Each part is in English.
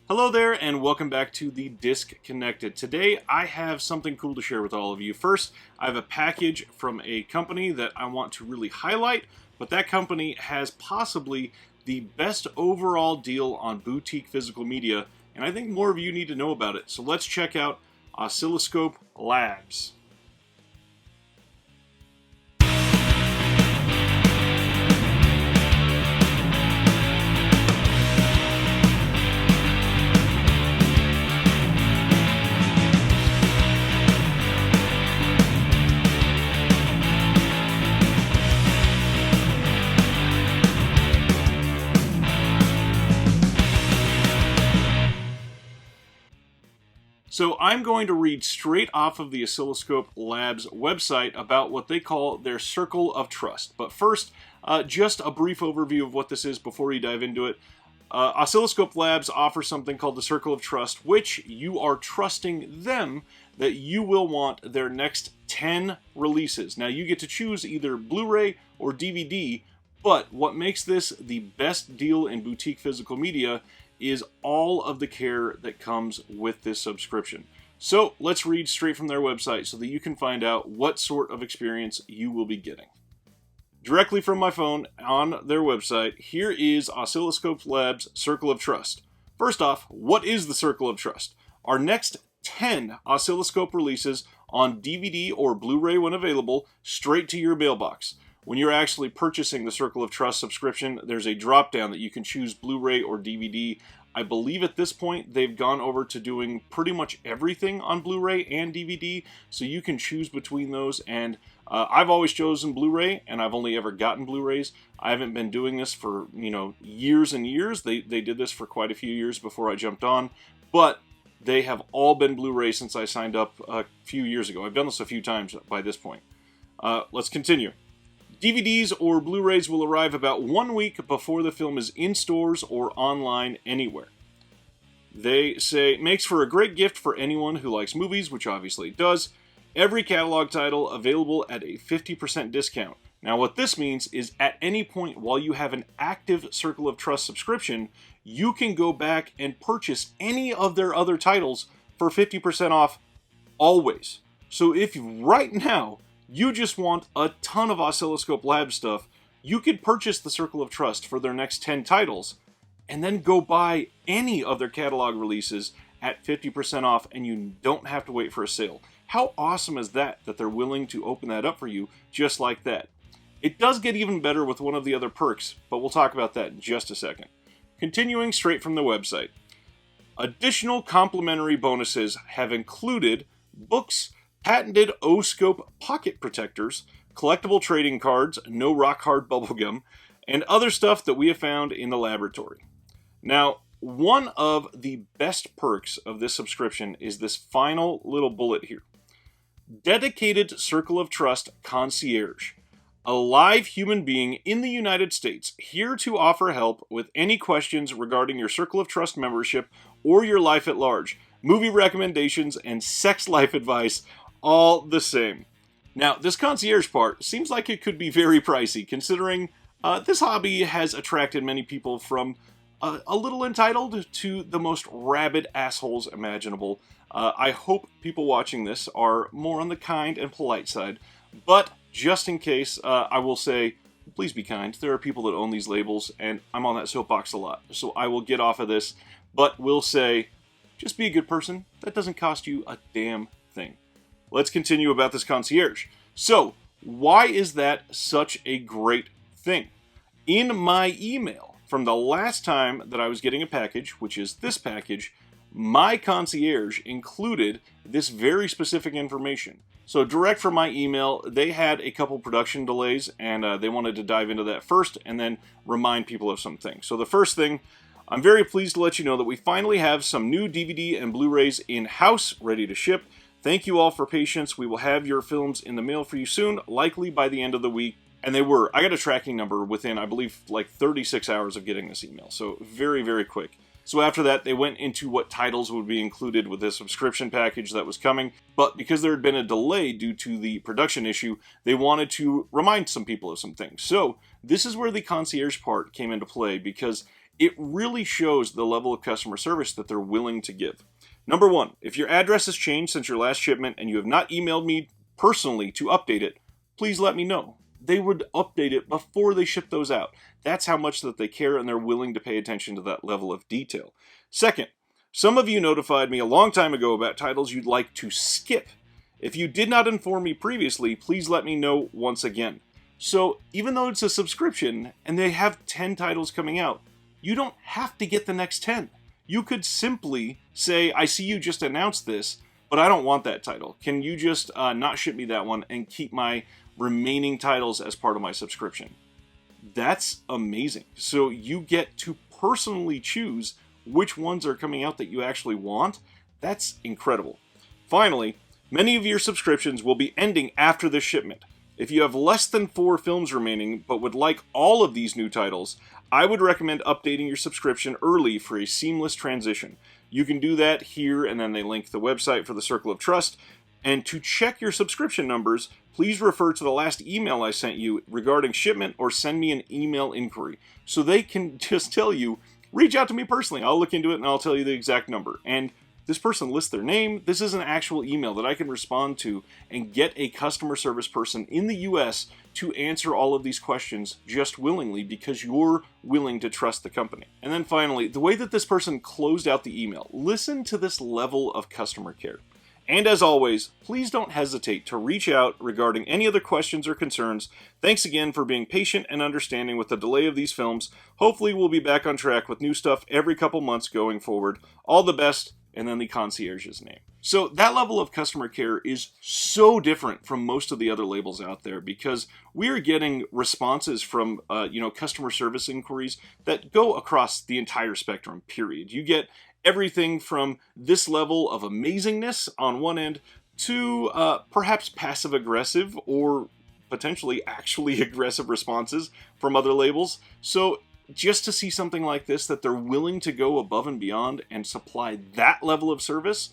Hello there, and welcome back to the Disc Connected. Today, I have something cool to share with all of you. First, I have a package from a company that I want to really highlight, but that company has possibly the best overall deal on boutique physical media, and I think more of you need to know about it. So let's check out Oscilloscope Labs. So I'm going to read straight off of the Oscilloscope Labs website about what they call their Circle of Trust. But first, just a brief overview of what this is before we dive into it. Oscilloscope Labs offers something called the Circle of Trust, which you are trusting them that you will want their next 10 releases. Now, you get to choose either Blu-ray or DVD, but what makes this the best deal in boutique physical media is all of the care that comes with this subscription. So let's read straight from their website so that you can find out what sort of experience you will be getting. Directly from my phone on their website, here is Oscilloscope Labs Circle of Trust. First off, what is the Circle of Trust? Our next 10 oscilloscope releases on DVD or Blu-ray when available, straight to your mailbox. When you're actually purchasing the Circle of Trust subscription, there's a drop-down that you can choose Blu-ray or DVD. I believe at this point they've gone over to doing pretty much everything on Blu-ray and DVD, so you can choose between those. And I've always chosen Blu-ray, and I've only ever gotten Blu-rays. I haven't been doing this for, years and years. They did this for quite a few years before I jumped on, but they have all been Blu-ray since I signed up a few years ago. I've done this a few times by this point. Let's continue. DVDs or Blu-rays will arrive about 1 week before the film is in stores or online anywhere. They say, makes for a great gift for anyone who likes movies, which obviously it does. Every catalog title available at a 50% discount. Now what this means is at any point while you have an active Circle of Trust subscription, you can go back and purchase any of their other titles for 50% off always. So if right now you just want a ton of Oscilloscope Labs stuff, you could purchase the Circle of Trust for their next 10 titles, and then go buy any of their catalog releases at 50% off, and you don't have to wait for a sale. How awesome is that they're willing to open that up for you just like that? It does get even better with one of the other perks, but we'll talk about that in just a second. Continuing straight from the website. Additional complimentary bonuses have included books, patented O-scope pocket protectors, collectible trading cards, no rock hard bubblegum, and other stuff that we have found in the laboratory. Now, one of the best perks of this subscription is this final little bullet here. Dedicated Circle of Trust Concierge. A live human being in the United States, here to offer help with any questions regarding your Circle of Trust membership or your life at large. Movie recommendations and sex life advice, all the same. Now, this concierge part seems like it could be very pricey, considering this hobby has attracted many people from a little entitled to the most rabid assholes imaginable. I hope people watching this are more on the kind and polite side, but just in case, I will say, please be kind. There are people that own these labels, and I'm on that soapbox a lot, so I will get off of this, but will say, just be a good person. That doesn't cost you a damn thing. Let's continue about this concierge. So, why is that such a great thing? In my email from the last time that I was getting a package, which is this package, my concierge included this very specific information. So direct from my email, they had a couple production delays, and they wanted to dive into that first and then remind people of some things. So the first thing, I'm very pleased to let you know that we finally have some new DVD and Blu-rays in-house ready to ship. Thank you all for patience. We will have your films in the mail for you soon, likely by the end of the week. And they were. I got a tracking number within, I believe, like 36 hours of getting this email. So very, very quick. So after that, they went into what titles would be included with the subscription package that was coming. But because there had been a delay due to the production issue, they wanted to remind some people of some things. So this is where the concierge part came into play, because it really shows the level of customer service that they're willing to give. Number one, if your address has changed since your last shipment and you have not emailed me personally to update it, please let me know. They would update it before they ship those out. That's how much that they care, and they're willing to pay attention to that level of detail. Second, some of you notified me a long time ago about titles you'd like to skip. If you did not inform me previously, please let me know once again. So even though it's a subscription and they have 10 titles coming out, you don't have to get the next 10. You could simply say, I see you just announced this, but I don't want that title. Can you just not ship me that one and keep my remaining titles as part of my subscription? That's amazing. So you get to personally choose which ones are coming out that you actually want. That's incredible. Finally, many of your subscriptions will be ending after this shipment. If you have less than 4 films remaining but would like all of these new titles, I would recommend updating your subscription early for a seamless transition. You can do that here, and then they link the website for the Circle of Trust. And to check your subscription numbers, please refer to the last email I sent you regarding shipment, or send me an email inquiry. So they can just tell you, reach out to me personally. I'll look into it and I'll tell you the exact number. And this person lists their name. This is an actual email that I can respond to and get a customer service person in the US to answer all of these questions just willingly, because you're willing to trust the company. And then finally, the way that this person closed out the email, listen to this level of customer care. And as always, please don't hesitate to reach out regarding any other questions or concerns. Thanks again for being patient and understanding with the delay of these films. Hopefully we'll be back on track with new stuff every couple months going forward. All the best, and then the concierge's name. So that level of customer care is so different from most of the other labels out there, because we're getting responses from customer service inquiries that go across the entire spectrum, period. You get everything from this level of amazingness on one end to perhaps passive-aggressive or potentially actually aggressive responses from other labels. So just to see something like this, that they're willing to go above and beyond and supply that level of service,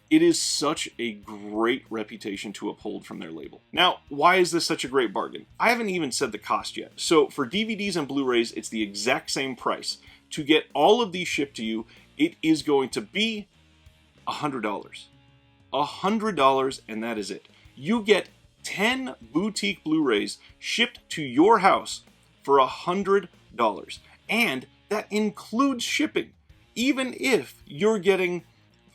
it is such a great reputation to uphold from their label. Now, why is this such a great bargain? I haven't even said the cost yet. So for DVDs and Blu-rays, it's the exact same price. To get all of these shipped to you, it is going to be $100. $100, and that is it. You get 10 boutique Blu-rays shipped to your house for $100. And that includes shipping, even if you're getting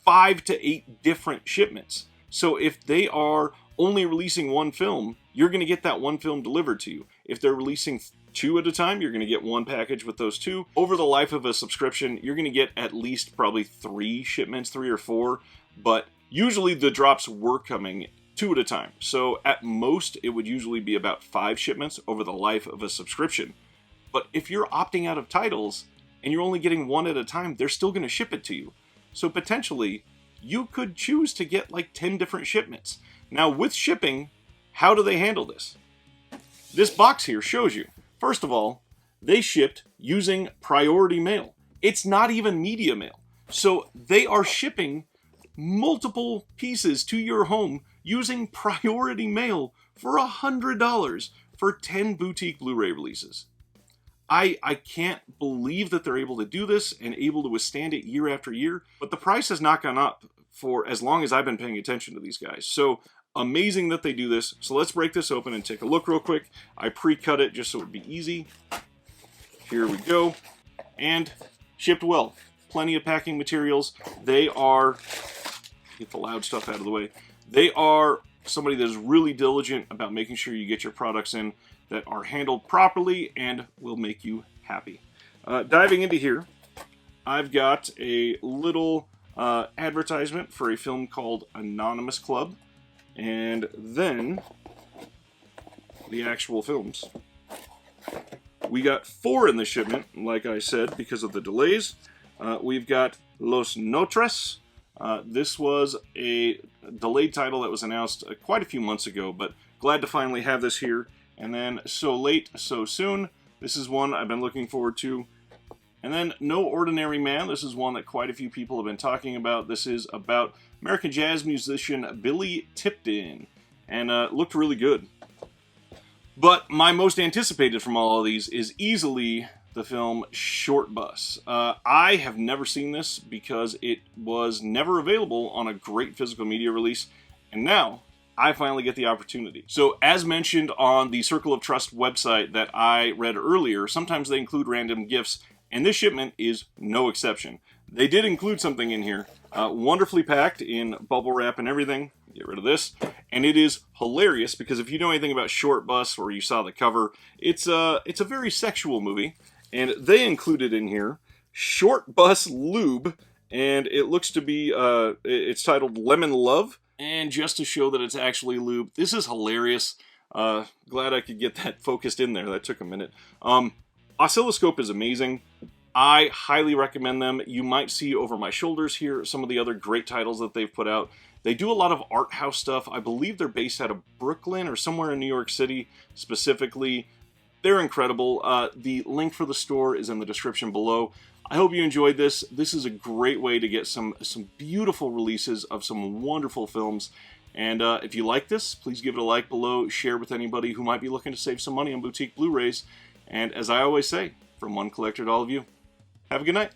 5 to 8 different shipments. So if they are only releasing one film, you're going to get that one film delivered to you. If they're releasing 2 at a time, you're going to get one package with those 2. Over the life of a subscription, you're going to get at least probably 3 shipments, 3 or 4, but usually the drops were coming 2 at a time. So at most, it would usually be about 5 shipments over the life of a subscription. But if you're opting out of titles and you're only getting 1 at a time, they're still going to ship it to you. So potentially, you could choose to get like 10 different shipments. Now with shipping, how do they handle this? This box here shows you. First of all, they shipped using priority mail. It's not even media mail. So they are shipping multiple pieces to your home using priority mail for $100 for 10 boutique Blu-ray releases. I can't believe that they're able to do this and able to withstand it year after year, but the price has not gone up for as long as I've been paying attention to these guys. So amazing that they do this. So let's break this open and take a look real quick. I pre-cut it just so it would be easy. Here we go. And shipped well. Plenty of packing materials. They are, get the loud stuff out of the way, they are somebody that is really diligent about making sure you get your products in that are handled properly and will make you happy. Diving into here, I've got a little advertisement for a film called Anonymous Club, and then the actual films. We got 4 in the shipment, like I said, because of the delays. We've got Los Notres. This was a delayed title that was announced quite a few months ago, but glad to finally have this here. And then So Late, So Soon. This is one I've been looking forward to, And then No Ordinary Man. This is one that quite a few people have been talking about. This is about American jazz musician Billy Tipton, and it looked really good. But my most anticipated from all of these is easily the film Short Bus. I have never seen this because it was never available on a great physical media release, and now I finally get the opportunity. So as mentioned on the Circle of Trust website that I read earlier, sometimes they include random gifts, and this shipment is no exception. They did include something in here, wonderfully packed in bubble wrap and everything. Get rid of this. And it is hilarious because if you know anything about Short Bus or you saw the cover, it's a very sexual movie. And they included in here Short Bus Lube, and it looks to be, it's titled Lemon Love. And just to show that it's actually lube, this is hilarious. Glad I could get that focused in there. That took a minute. Oscilloscope is amazing. I highly recommend them. You might see over my shoulders here some of the other great titles that they've put out. They do a lot of art house stuff. I believe they're based out of Brooklyn or somewhere in New York City specifically. They're incredible. The link for the store is in the description below. I hope you enjoyed this. This is a great way to get some beautiful releases of some wonderful films. And if you like this, please give it a like below. Share with anybody who might be looking to save some money on boutique Blu-rays. And as I always say, from one collector to all of you, have a good night.